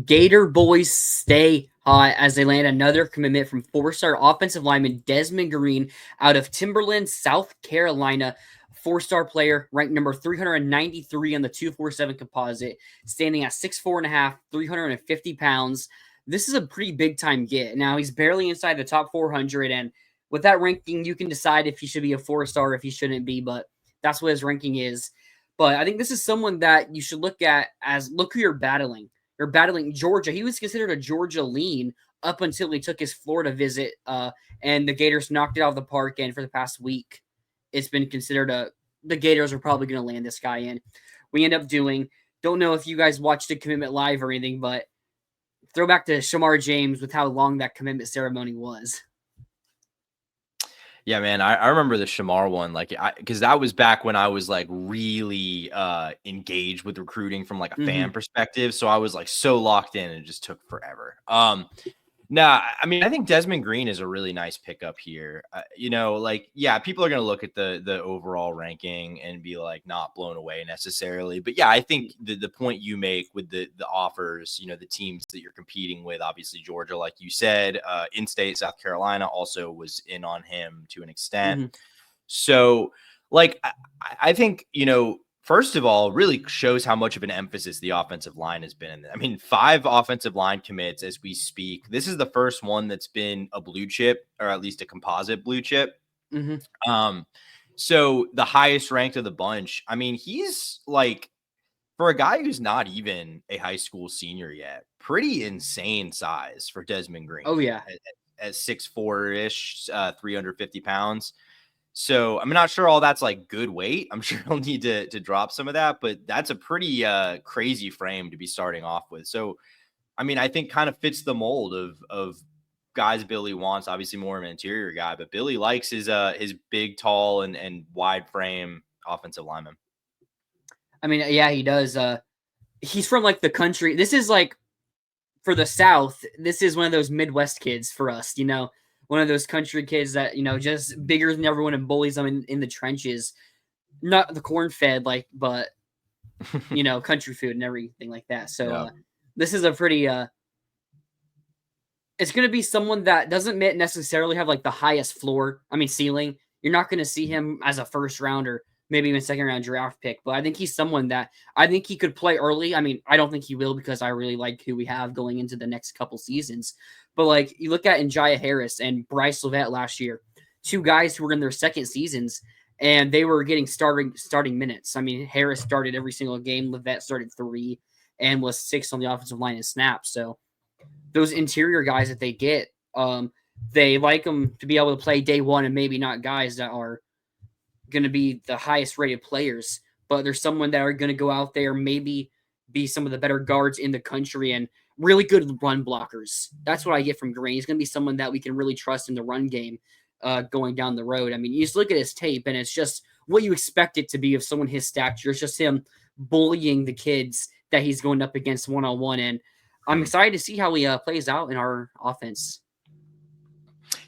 Gator boys stay hot as they land another commitment from four-star offensive lineman Desmond Green out of Timberland, South Carolina. Four-star player, ranked number 393 on the 247 composite, standing at 6'4 and a half, 350 pounds. This is a pretty big time get. Now, he's barely inside the top 400, and with that ranking, you can decide if he should be a four-star or if he shouldn't be, but that's what his ranking is. But I think this is someone that you should look at as look who you're battling. You're battling Georgia. He was considered a Georgia lean up until he took his Florida visit, and the Gators knocked it out of the park. And for the past week, it's been considered the Gators are probably going to land this guy in. We end up doing. Don't know if you guys watched the commitment live or anything, but throwback to Shamar James with how long that commitment ceremony was. Yeah, man, I remember the Shamar one, like, because that was back when I was like really engaged with recruiting from like a fan perspective. So I was like so locked in, and it just took forever. Nah, I mean, I think Desmond Green is a really nice pickup here. Like, yeah, people are going to look at the overall ranking and be like not blown away necessarily. But yeah, I think the point you make with the offers, the teams that you're competing with, obviously Georgia, like you said, in-state South Carolina also was in on him to an extent. So, like, I think, first of all, really shows how much of an emphasis the offensive line has been. I mean, 5 offensive line commits as we speak. This is the first one that's been a blue chip, or at least a composite blue chip. So the highest ranked of the bunch. I mean, he's like, for a guy who's not even a high school senior yet, pretty insane size for Desmond Green. Oh, yeah. At 6'4"-ish, 350 pounds. So I'm not sure all that's like good weight. I'm sure he'll need to drop some of that, but that's a pretty crazy frame to be starting off with. So, I mean, I think kind of fits the mold of guys Billy wants. Obviously more of an interior guy, but Billy likes his big, tall, and wide frame offensive lineman. I mean, yeah, he does. He's from like the country. This is like for the South. This is one of those Midwest kids for us. One of those country kids that, just bigger than everyone and bullies them in the trenches. Not the corn fed, but, country food and everything like that. So this is a pretty, it's going to be someone that doesn't necessarily have like the highest ceiling. You're not going to see him as a first rounder, maybe even second round draft pick, but I think he's someone that I think he could play early. I mean, I don't think he will because I really like who we have going into the next couple seasons. But like you look at Njaya Harris and Bryce Levette last year, 2 guys who were in their second seasons and they were getting starting minutes. I mean, Harris started every single game. Levette started 3 and was 6 on the offensive line in snaps. So those interior guys that they get, they like them to be able to play day one and maybe not guys that are going to be the highest rated players, but there's someone that are going to go out there, maybe be some of the better guards in the country and really good run blockers. That's what I get from Green. He's going to be someone that we can really trust in the run game going down the road. I mean, you just look at his tape and it's just what you expect it to be of someone his stature. It's just him bullying the kids that he's going up against one-on-one. And I'm excited to see how he plays out in our offense.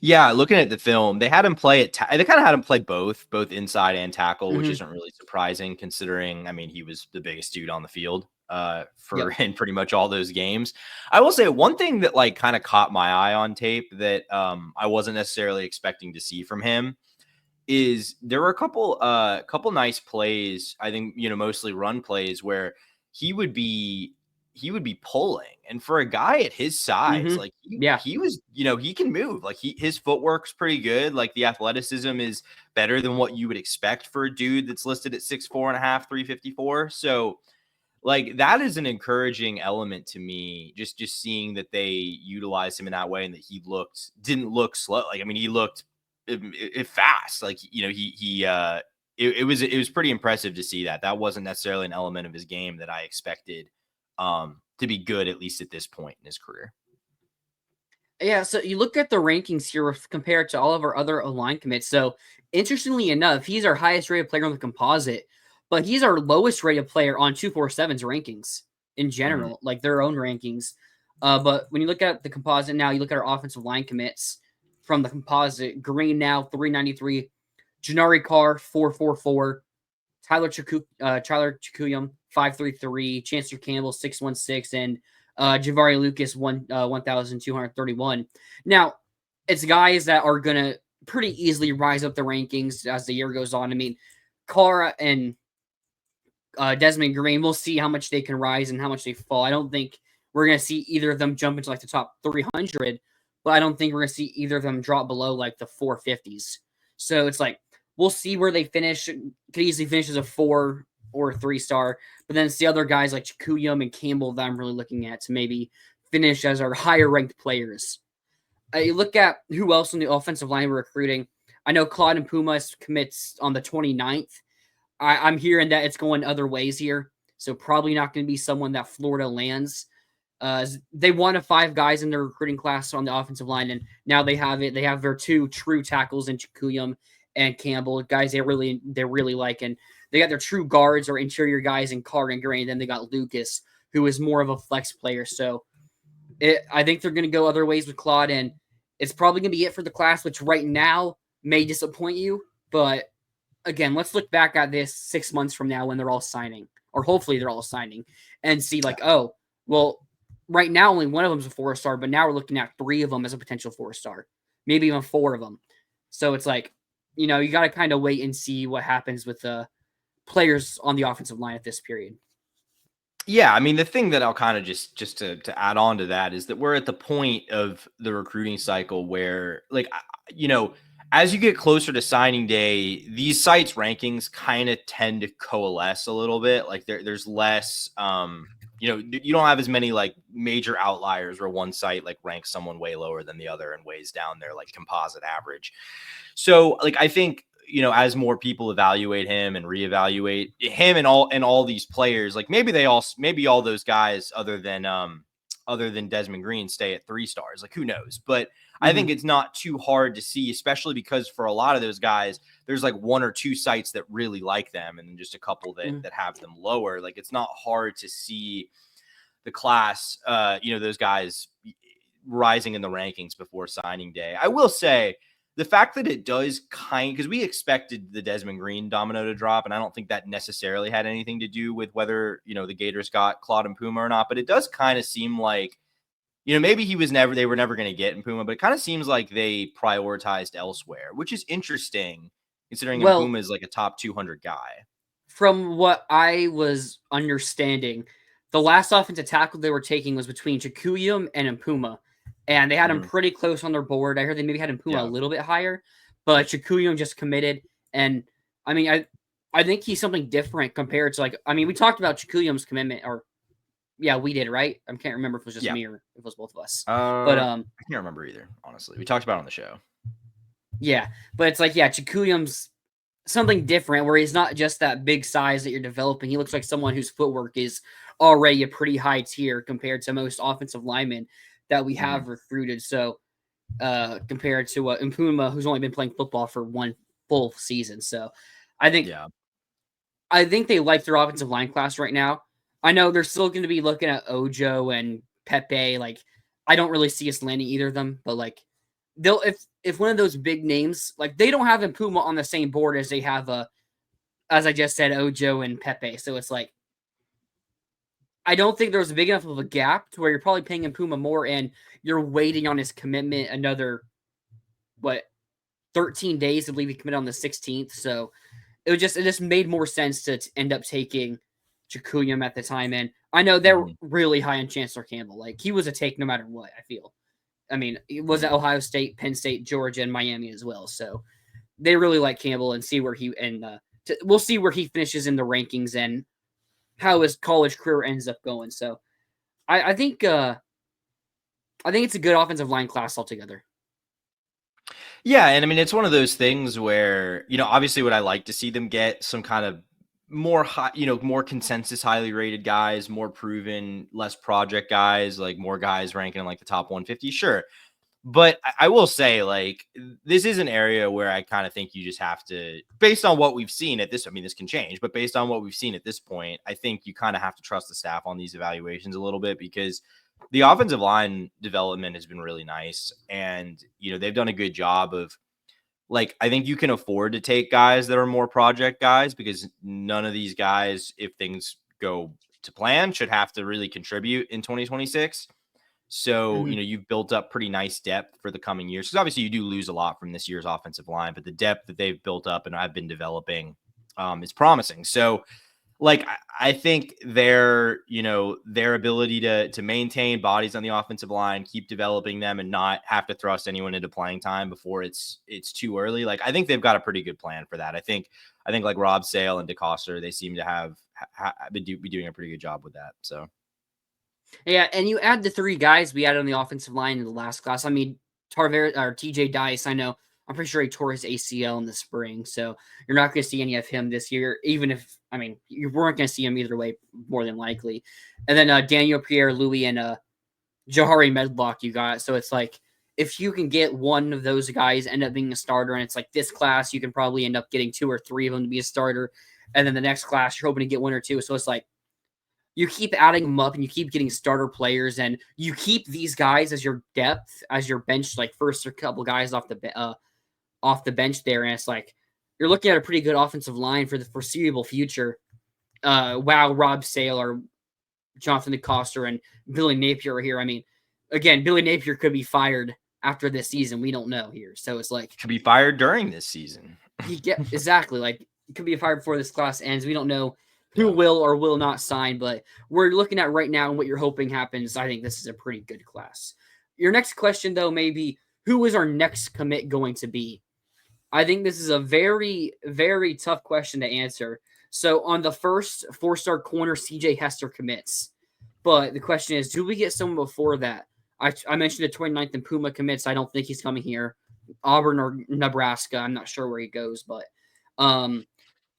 Yeah, looking at the film, they had him play they kind of had him play both inside and tackle, which isn't really surprising considering, I mean, he was the biggest dude on the field in pretty much all those games. I will say one thing that like kind of caught my eye on tape that I wasn't necessarily expecting to see from him is there were a couple nice plays, I think, mostly run plays where he would be pulling. And for a guy at his size, like he was, he can move. Like his footwork's pretty good. Like the athleticism is better than what you would expect for a dude that's listed at 6'4.5", 354. So like that is an encouraging element to me, just seeing that they utilized him in that way and that he didn't look slow. Like, I mean, he looked fast. Like, it was pretty impressive to see that. That wasn't necessarily an element of his game that I expected to be good, at least at this point in his career. Yeah, so you look at the rankings here compared to all of our other line commits. So interestingly enough, he's our highest rated player on the composite, but he's our lowest rated player on 247's rankings in general, like their own rankings. But when you look at the composite now, you look at our offensive line commits from the composite. Green now 393, Janari Carr 444, Tyler Chikuyum 533, Chancellor Campbell 616, and Javari Lucas 1,231. Now, it's guys that are gonna pretty easily rise up the rankings as the year goes on. I mean, Cara and Desmond Green, we'll see how much they can rise and how much they fall. I don't think we're going to see either of them jump into like the top 300, but I don't think we're going to see either of them drop below like the 450s. So it's like, we'll see where they finish. Could easily finish as a 4 or 3-star, but then it's the other guys like Chikuyum and Campbell that I'm really looking at to maybe finish as our higher ranked players. You look at who else in the offensive line we're recruiting. I know Claude and Pumas commits on the 29th. I'm hearing that it's going other ways here, so probably not going to be someone that Florida lands. They wanted 5 guys in their recruiting class on the offensive line, and now they have it. They have their 2 true tackles in Chikuyum and Campbell, guys they really like, and they got their true guards or interior guys in Carr and Gray. And then they got Lucas, who is more of a flex player. So I think they're going to go other ways with Claude, and it's probably going to be it for the class, which right now may disappoint you, but again, let's look back at this 6 months from now when they're all signing, or hopefully they're all signing, and see like, oh, well, right now only one of them is a 4-star, but now we're looking at 3 of them as a potential 4-star, maybe even 4 of them. So it's like, you got to kind of wait and see what happens with the players on the offensive line at this period. Yeah, I mean, the thing that I'll kind of just to add on to that is that we're at the point of the recruiting cycle where, like, as you get closer to signing day, these sites' rankings kind of tend to coalesce a little bit. Like there's less, you don't have as many like major outliers where one site like ranks someone way lower than the other and weighs down their like composite average. So like, I think, as more people evaluate him and reevaluate him and all these players, like maybe all those guys other than Desmond Green stay at 3 stars, like who knows? But I think it's not too hard to see, especially because for a lot of those guys, there's like 1 or 2 sites that really like them and just a couple that have them lower. Like it's not hard to see the class, those guys rising in the rankings before signing day. I will say the fact that it does because we expected the Desmond Green domino to drop, and I don't think that necessarily had anything to do with whether, the Gators got Claude and Puma or not, but it does kind of seem like, maybe they were never going to get in Puma, but it kind of seems like they prioritized elsewhere, which is interesting considering Puma is like a top 200 guy. From what I was understanding, the last offensive tackle they were taking was between Chikuyum and Puma. And they had him pretty close on their board. I heard they maybe had Puma a little bit higher, but Chikuyum just committed. And I mean, I think he's something different compared to we talked about Chikuyum's commitment, or yeah, we did, right? I can't remember if it was just me or if it was both of us. But I can't remember either, honestly. We talked about it on the show. Yeah, but it's like, Chikuyum's something different where he's not just that big size that you're developing. He looks like someone whose footwork is already a pretty high tier compared to most offensive linemen that we have recruited. So compared to Mpuma, who's only been playing football for 1 full season. So I think they like their offensive line class right now. I know they're still going to be looking at Ojo and Pepe. Like, I don't really see us landing either of them, but like they'll if one of those big names, like they don't have Mpuma on the same board as they have as I just said, Ojo and Pepe. So it's like, I don't think there's big enough of a gap to where you're probably paying Mpuma more and you're waiting on his commitment another 13 days. I believe he committed on the 16th. So it just made more sense to end up taking Chikuyum at the time. And I know they're really high on Chancellor Campbell. Like, he was a take no matter what, I feel. I mean, it was at Ohio State, Penn State, Georgia, and Miami as well. So they really like Campbell and see where we'll see where he finishes in the rankings and how his college career ends up going. So I think it's a good offensive line class altogether. Yeah, and I mean, it's one of those things where, obviously would I like to see them get some kind of more high, more consensus highly rated guys, more proven, less project guys, like more guys ranking in like the top 150. Sure. But I will say, like, this is an area where I kind of think you just have to, based on what we've seen at this, I mean, this can change, but based on what we've seen at this point, I think you kind of have to trust the staff on these evaluations a little bit, because the offensive line development has been really nice. And, they've done a good job of, like, I think you can afford to take guys that are more project guys, because none of these guys, if things go to plan, should have to really contribute in 2026. So, Mhm. you've built up pretty nice depth for the coming years. Because obviously you do lose a lot from this year's offensive line, but the depth that they've built up and have been developing is promising. So, like, I think their ability to maintain bodies on the offensive line, keep developing them, and not have to thrust anyone into playing time before it's too early. Like, I think they've got a pretty good plan for that. I think like Rob Sale and DeCoster, they seem to have be doing a pretty good job with that. So Yeah, and you add the 3 guys we added on the offensive line in the last class. I mean, Tarver or TJ Dice, I know I'm pretty sure he tore his ACL in the spring, so you're not going to see any of him this year, even if, I mean, you weren't going to see him either way, more than likely. And then Daniel Pierre, Louis, and Jahari Medlock you got. So it's like, if you can get one of those guys end up being a starter, and it's like this class, you can probably end up getting 2 or 3 of them to be a starter. And then the next class, you're hoping to get 1 or 2. So it's like, you keep adding them up and you keep getting starter players, and you keep these guys as your depth, as your bench, like first or couple guys off the bench there. And it's like, you're looking at a pretty good offensive line for the foreseeable future. Wow, Rob Sale or Jonathan DeCoster and Billy Napier are here. I mean, again, Billy Napier could be fired after this season. We don't know here. So it's like, could be fired during this season. exactly, like, it could be fired before this class ends. We don't know who Yeah. will or will not sign, but we're looking at right now and what you're hoping happens. I think this is a pretty good class. Your next question, though, may be, who is our next commit going to be? I think this is a very, very tough question to answer. So on the first 4-star corner, CJ Hester commits. But the question is, do we get someone before that? I mentioned the 29th and Puma commits. I don't think he's coming here. Auburn or Nebraska, I'm not sure where he goes. But on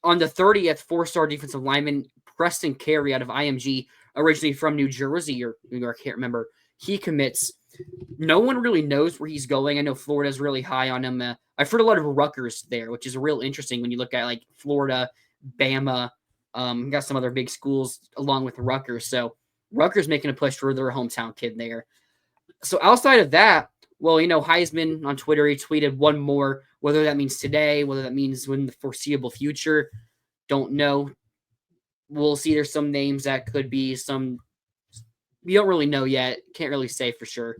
the 30th, 4-star defensive lineman, Preston Carey out of IMG, originally from New Jersey or New York, I can't remember. He commits. No one really knows where he's going. I know Florida's really high on him. I've heard a lot of Rutgers there, which is real interesting when you look at like Florida, Bama, got some other big schools along with Rutgers. So Rutgers making a push for their hometown kid there. So outside of that, well, Heisman on Twitter, he tweeted one more. Whether that means today, whether that means in the foreseeable future, don't know. We'll see. There's some names that could be some. We don't really know yet. Can't really say for sure.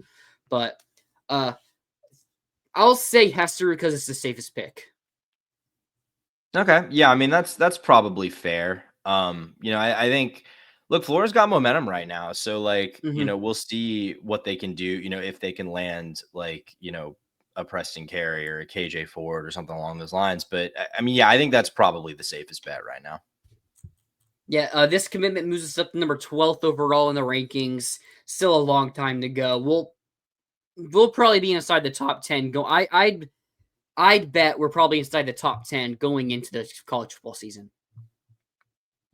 But I'll say Hester because it's the safest pick. Okay. Yeah, I mean that's probably fair. I think, look, Florida's got momentum right now. So like, Mm-hmm. we'll see what they can do, if they can land like, a Preston Carey or a KJ Ford or something along those lines. But I mean, yeah, I think that's probably the safest bet right now. Yeah, this commitment moves us up to number 12th overall in the rankings. Still a long time to go. We'll probably be inside the top 10. I'd bet we're probably inside the top 10 going into the college football season.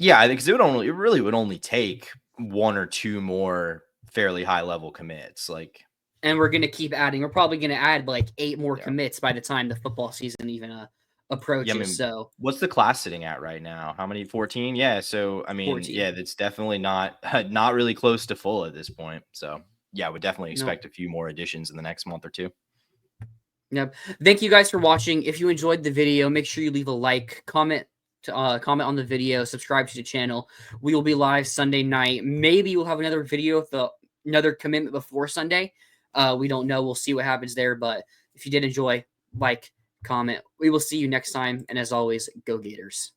Yeah, I think 'cause it really would only take 1 or 2 more fairly high level commits. Like, And we're gonna keep adding. We're probably gonna add like 8 more yeah. commits by the time the football season even Yeah, I approaches. mean, So what's the class sitting at right now? How many? 14? Yeah. So, I mean, 14. yeah, that's definitely not not really close to full at this point. So, yeah, I would definitely No. expect a few more additions in the next month or two. Yep. Thank you guys for watching. If you enjoyed the video, make sure you leave a like, comment on the video, subscribe to the channel. We will be live Sunday night. Maybe we'll have another video with another commitment before Sunday. We don't know. We'll see what happens there. But if you did enjoy, like, comment. We will see you next time. And as always, go Gators.